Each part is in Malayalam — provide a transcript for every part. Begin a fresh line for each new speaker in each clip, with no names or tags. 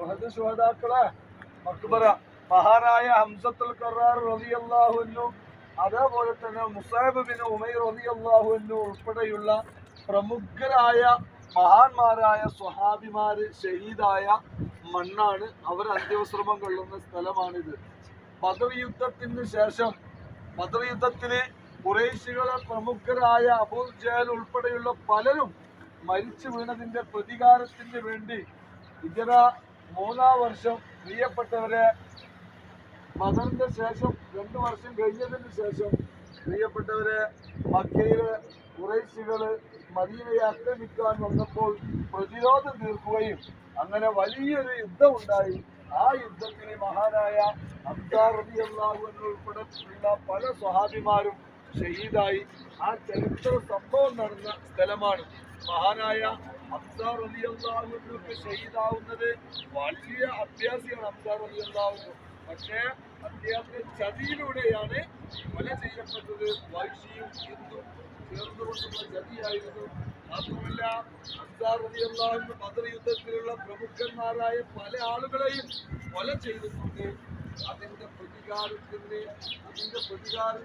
ഉഹദ് ശുഹദാക്കളെ മക്ബറ മഹാനായ ഹംസത്തുൽ ഖറാർ റളിയല്ലാഹു അൻഹു, അതേപോലെ തന്നെ മുസഅബ് ബിൻ ഉമൈർ റളിയല്ലാഹു അൻഹു ഉൾപ്പെടെയുള്ള പ്രമുഖരായ മഹാന്മാരായ സ്വഹാബിമാര് ഷഹീദായ മണ്ണാണ്. അവർ അന്ത്യവിശ്രമം കൊള്ളുന്ന സ്ഥലമാണിത്. ബദർ യുദ്ധത്തിന് ശേഷം ബദർ യുദ്ധത്തില് ഖുറൈശികളെ പ്രമുഖരായ അബൂ ജഹൽ ഉൾപ്പെടെയുള്ള പലരും മരിച്ചു വീണതിന്റെ പ്രതികാരത്തിന് വേണ്ടി ഹിജറ 3-ാം വർഷം പ്രിയപ്പെട്ടവരെ ബദറിന്റെ ശേഷം 2 വർഷം കഴിഞ്ഞതിന് ശേഷം പ്രിയപ്പെട്ടവരെ മക്കയിലെ ഖുറൈശികള് മദീനയെ ആക്രമിക്കാൻ വന്നപ്പോൾ പ്രതിരോധം തീർക്കുകയും അങ്ങനെ വലിയൊരു യുദ്ധം ഉണ്ടായി. ആ യുദ്ധത്തിന് മഹാനായ ഹംസാ റളിയല്ലാഹു അൻഹു ഉൾപ്പെടെയുള്ള പല സ്വഹാബിമാരും ഷഹീദായി. ആ ചരിത്ര സംഭവം നടന്ന സ്ഥലമാണ്. മഹാനായ ഹംസാ റളിയല്ലാഹു അൻഹു ഷഹീദാവുന്നത് വലിയ അഭ്യാസിയാണ് ഹംസാ റളിയല്ലാഹു അൻഹു. പക്ഷേ അദ്ദേഹത്തിന്റെ ചതിയിലൂടെയാണ് കൊല ചെയ്യപ്പെട്ടത്. വൈശിയും ഹിന്ദും ചേർന്നുകൊണ്ടുള്ള ചതിയായിരുന്നു. മാത്രമല്ല ഹംസാ റളിയല്ലാഹു അൻഹു ബദർ യുദ്ധത്തിലുള്ള പ്രമുഖന്മാരായ പല ആളുകളെയും കൊല ചെയ്തിട്ടുണ്ട്. അതിന്റെ പ്രതികാരം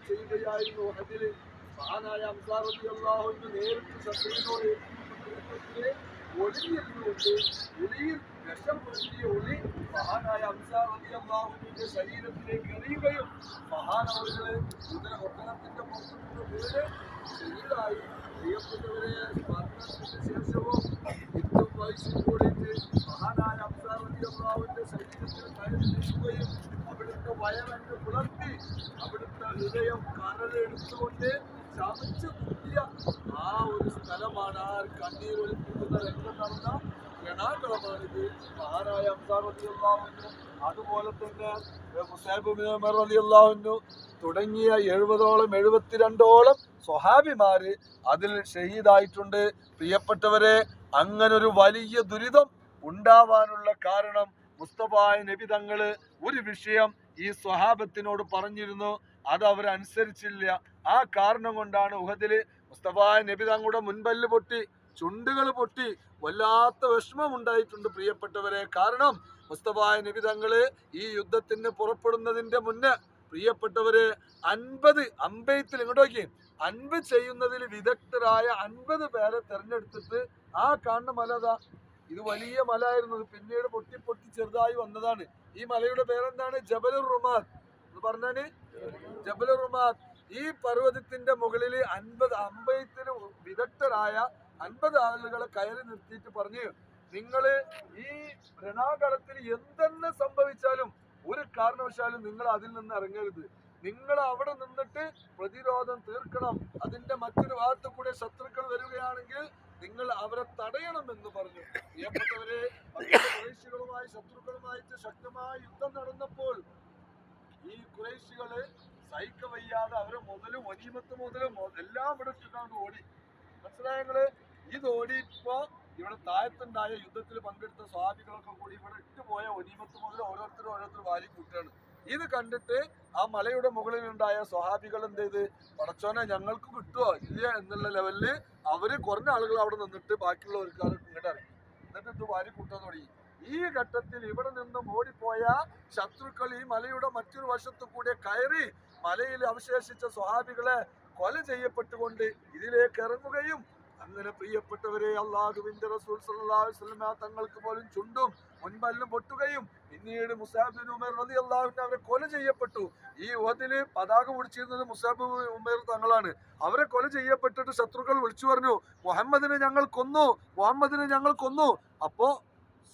ചെയ്യുകയായിരുന്നു ഉഹദില്. മഹാനായ ഹംസാ റളിയല്ലാഹു അൻഹു നേരിട്ട് ശത്രുവിനോട് ഒളിഞ്ഞിരുന്നുകൊണ്ട് ഒളിയിൽ വിഷം പൊട്ടിയ ഒളി മഹാനായ ഹംസാ റളിയല്ലാഹു അൻഹുവിന്റെ ശരീരത്തിലേക്ക് എറിയുകയും മഹാനവറുകള് ഒട്ടകത്തിന്റെ പുറത്തുനിന്ന് വീട് ശരീരമായി. പ്രിയപ്പെട്ടവരെ മരണത്തിന് ശേഷവും യുദ്ധം വഹിച്ചു കൂടിയിട്ട് മഹാനായ ഹംസാ റളിയല്ലാഹു അൻഹുവിന്റെ ശരീരത്തിൽ കയറി നിൽക്കുകയും അവിടുത്തെ വയറങ്ങ് പുലർത്തി അവിടുത്തെ ഹൃദയം കരലെടുത്തുകൊണ്ട് ചമച്ചു കുത്തിയ ആ ഒരു സ്ഥലമാണ്. ആ കണ്ണീർ ഒലിപ്പിക്കുന്ന രംഗം നടന്ന രണാകളമാണിത്. മഹാനായ ഹംസാ റളിയല്ലാഹു അൻഹു, അതുപോലെ തന്നെ മുസഅബ് ബിൻ ഉമൈർ റളിയല്ലാഹു അൻഹു തുടങ്ങിയ 72ഓളം സ്വഹാബിമാര് അതിൽ ഷഹീദായിട്ടുണ്ട്. പ്രിയപ്പെട്ടവരെ, അങ്ങനൊരു വലിയ ദുരിതം ഉണ്ടാവാനുള്ള കാരണം മുസ്തഫ നബി തങ്ങള് ഒരു വിഷയം ഈ സ്വഹാബത്തിനോട് പറഞ്ഞിരുന്നു. അത് അവരനുസരിച്ചില്ല. ആ കാരണം കൊണ്ടാണ് ഉഹദില് മുസ്തഫ നബി തങ്ങളുടെ മുൻപല്ല് പൊട്ടി, ചുണ്ടുകൾ പൊട്ടി, വല്ലാത്ത വിഷമം ഉണ്ടായിട്ടുണ്ട് പ്രിയപ്പെട്ടവരെ. കാരണം മുസ്തഫ നബി തങ്ങള് ഈ യുദ്ധത്തിന് പുറപ്പെടുന്നതിന്റെ മുന്നേ പ്രിയപ്പെട്ടവര് 50 അമ്പെയ്ത്തിൽ ഇങ്ങോട്ടേക്ക് 50 ചെയ്യുന്നതിൽ വിദഗ്ധരായ 50 പേരെ തെരഞ്ഞെടുത്തിട്ട് ആ കാണുന്ന മലതാ, ഇത് വലിയ മല ആയിരുന്നു. പിന്നീട് പൊട്ടി പൊട്ടി ചെറുതായി വന്നതാണ്. ഈ മലയുടെ പേരെന്താണ്? ജബലുർ റുമാത്ത് എന്ന് പറഞ്ഞാല് ജബലുർ റുമാത്ത്. ഈ പർവ്വതത്തിന്റെ മുകളിൽ 50 അമ്പെയ്ത്തിന് വിദഗ്ധരായ 50 ആളുകളെ കയറി നിർത്തിയിട്ട് പറഞ്ഞു, നിങ്ങള് ഈ രണാകളത്തിൽ എന്തെന്നെ സംഭവിച്ചാലും ഒരു കാരണവശാലും നിങ്ങൾ അതിൽ നിന്ന് ഇറങ്ങരുത്. നിങ്ങൾ അവിടെ നിന്നിട്ട് പ്രതിരോധം തീർക്കണം. അതിന്റെ മറ്റൊരു ഭാഗത്തു കൂടെ ശത്രുക്കൾ വരികയാണെങ്കിൽ നിങ്ങൾ അവരെ തടയണം എന്ന് പറഞ്ഞു. പ്രിയപ്പെട്ടവരെ, ഖുറൈശികളുമായി ശത്രുക്കളുമായിട്ട് ശക്തമായ യുദ്ധം നടന്നപ്പോൾ ഈ ഖുറൈശികള് സഹിക്കവയ്യാതെ അവരെ മുതലും വനീമത്ത് മുതലും എല്ലാം ഇവിടെ ഇട്ടിട്ടാണ് ഓടി. മനസ്സിലായങ്ങള്? ഇത് ഓടിയപ്പോ ഇവിടെ താഴത്തുണ്ടായ യുദ്ധത്തിൽ പങ്കെടുത്ത സ്വഹാബികളൊക്കെ കൂടി ഇവിടെ ഇട്ടുപോയ വനീമത്ത് മുതൽ ഓരോരുത്തർ വാരി കൂട്ടുകയാണ്. ഇത് കണ്ടിട്ട് ആ മലയുടെ മുകളിലുണ്ടായ സ്വഹാബികൾ എന്ത് ചെയ്ത്, പടച്ചോനെ ഞങ്ങൾക്ക് കിട്ടുമോ ഇല്ല എന്നുള്ള ലെവലില് അവര് കുറഞ്ഞ ആളുകൾ അവിടെ നിന്നിട്ട് ബാക്കിയുള്ളവർക്ക് ഇങ്ങോട്ട് ഇറങ്ങി. എന്നിട്ട് ഇത് വാരി കൂട്ടാൻ തുടങ്ങി. ഈ ഘട്ടത്തിൽ ഇവിടെ നിന്നും ഓടിപ്പോയ ശത്രുക്കൾ ഈ മലയുടെ മറ്റൊരു വശത്തു കൂടെ കയറി മലയിൽ അവശേഷിച്ച സ്വഹാബികളെ കൊല ചെയ്യപ്പെട്ടുകൊണ്ട് ഇതിലേക്ക് ഇറങ്ങുകയും അങ്ങനെ പ്രിയപ്പെട്ടവരെ അല്ലാഹുവിന്റെ റസൂൽ സല്ലല്ലാഹു അലൈഹി വസല്ലം തങ്ങൾക്ക് പോലും ചുണ്ടും മുൻപല്ലും പൊട്ടുകയും പിന്നീട് മുസഅബ് ബിൻ ഉമൈർ റളിയല്ലാഹു അൻഹു അവരെ കൊല ചെയ്യപ്പെട്ടു. ഈ ഉഹദില് പതാക പിടിച്ചിരുന്നത് മുസഅബ് ബിൻ ഉമൈർ തങ്ങളാണ്. അവരെ കൊല ചെയ്യപ്പെട്ടിട്ട് ശത്രുക്കൾ വിളിച്ചു പറഞ്ഞു, മുഹമ്മദിനെ ഞങ്ങൾ കൊന്നു. അപ്പോ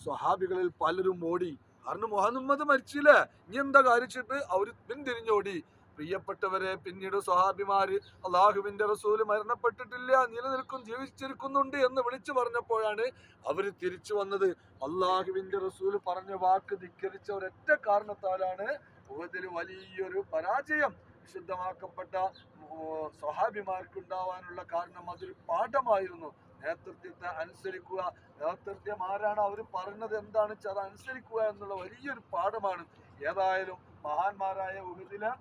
സ്വഹാബികളിൽ പലരും ഓടി. കാരണം മുഹമ്മദ് മരിച്ചില്ലേ, ഇനി എന്താ കാര്യച്ചിട്ട് അവര് പിന്തിരിഞ്ഞോടി. പ്രിയപ്പെട്ടവരെ, പിന്നീട് സ്വഹാബിമാര് അള്ളാഹുവിന്റെ റസൂല് മരണപ്പെട്ടിട്ടില്ല, നിലനിൽക്കും, ജീവിച്ചിരിക്കുന്നുണ്ട് എന്ന് വിളിച്ചു പറഞ്ഞപ്പോഴാണ് അവര് തിരിച്ചു വന്നത്. അള്ളാഹുവിന്റെ റസൂല് പറഞ്ഞ വാക്ക് ധിക്കരിച്ച ഒരൊറ്റ കാരണത്താലാണ് ഉഹദിൽ വലിയൊരു പരാജയം വിശുദ്ധമാക്കപ്പെട്ട സ്വഹാബിമാർക്ക് ഉണ്ടാവാനുള്ള കാരണം. അതൊരു പാഠമായിരുന്നു. നേതൃത്വത്തെ അനുസരിക്കുക, നേതൃത്വം ആരാണ് അവർ പറഞ്ഞത് എന്താണെന്ന് വെച്ചാൽ അത് അനുസരിക്കുക എന്നുള്ള വലിയൊരു പാഠമാണ്. ഏതായാലും മഹാന്മാരായ ഉഹദിലെ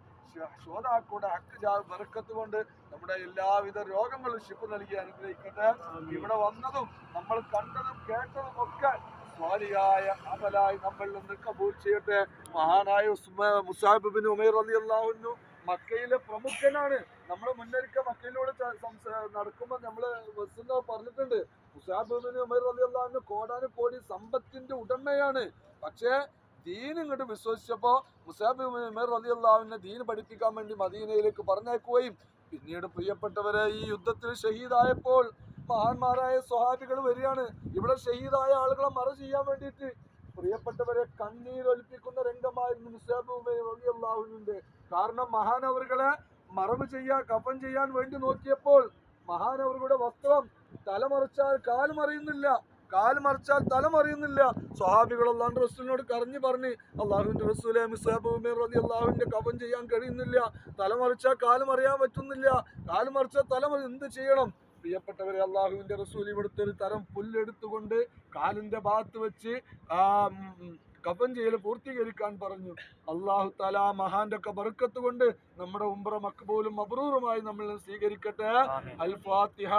ശ്രോതാക്കളുടെ ഹക്ക് ബർക്കത്ത് കൊണ്ട് നമ്മുടെ എല്ലാവിധ രോഗങ്ങളും ശിഫ നൽകി അനുഗ്രഹിക്കട്ടെ. ഇവിടെ വന്നതും നമ്മൾ കണ്ടതും കേട്ടതും ഒക്കെ സ്വാലിഹായ അമലായി നമ്മളിൽ നിന്ന് കബൂൽ ചെയ്യട്ടെ. മഹാനായ മുസാബ് ബിൻ ഉമൈർ റളിയല്ലാഹു അൻഹു മക്കയിലെ പ്രമുഖനാണ്. നമ്മളെ മുന്നൊരിക്കൽ മക്കയിലൂടെ നടക്കുമ്പോൾ നമ്മള് ബസ്സിന്ന് പറഞ്ഞിട്ടുണ്ട്, മുസാബ് ബിൻ ഉമൈർ റളിയല്ലാഹു അൻഹു കോടാനുകോടി സമ്പത്തിന്റെ ഉടമയാണ്. പക്ഷേ ദീൻ ഇങ്ങോട്ട് വിശ്വസിച്ചപ്പോ മുസാബ് ബിൻ ഉമൈർ റളിയല്ലാഹു അൻഹു ദീൻ പഠിപ്പിക്കാൻ വേണ്ടി മദീനയിലേക്ക് പറഞ്ഞയക്കുകയും പിന്നീട് പ്രിയപ്പെട്ടവരെ ഈ യുദ്ധത്തിൽ ഷഹീദായപ്പോൾ മഹാന്മാരായ സ്വഹാബികൾ വരികയാണ്. ഇവിടെ ഷഹീദായ ആളുകളെ മറ ചെയ്യാൻ വേണ്ടിയിട്ട് പ്രിയപ്പെട്ടവരെ കണ്ണീരൊലിപ്പിക്കുന്ന രംഗമായിരുന്നു മുസാബ് ഉമൈർ റളിയല്ലാഹു അൻഹുവിന്റെ. കാരണം മഹാനവറുകളെ മറവ് ചെയ്യാൻ കഫൻ ചെയ്യാൻ വേണ്ടി നോക്കിയപ്പോൾ മഹാനവറുകളുടെ വസ്ത്രം തലമറിച്ചാൽ കാല് മറിയുന്നില്ല, കാല് മറിച്ചാൽ തലമറിയുന്നില്ല. സ്വഹാബികൾ അള്ളാഹുവിന്റെ റസൂലിനോട് കരഞ്ഞു പറഞ്ഞ്, അള്ളാഹുവിന്റെ റസൂലെ മുസാബ് ഉമൈർ റളിയല്ലാഹുവിന്റെ കഫൻ ചെയ്യാൻ കഴിയുന്നില്ല, തലമറിച്ചാൽ കാല് മറിയാൻ പറ്റുന്നില്ല, കാല് മറിച്ചാൽ തലമറി എന്ത് ചെയ്യണം? പ്രിയപ്പെട്ടവരെ, അള്ളാഹുവിന്റെ റസൂൽ ഇവിടുത്തെ ഒരു തരം പുല്ലെടുത്തുകൊണ്ട് കാലിന്റെ ഭാഗത്ത് വെച്ച് കഫൻ ചെയ്യൽ പൂർത്തീകരിക്കാൻ പറഞ്ഞു. അള്ളാഹു തആല മഹാന്റെ ഒക്കെ ബർക്കത്ത് കൊണ്ട് നമ്മുടെ ഉംറ മഖ്ബൂലും മബ്റൂറുമായി നമ്മൾ സ്വീകരിക്കട്ടെ. അൽ ഫാത്തിഹ.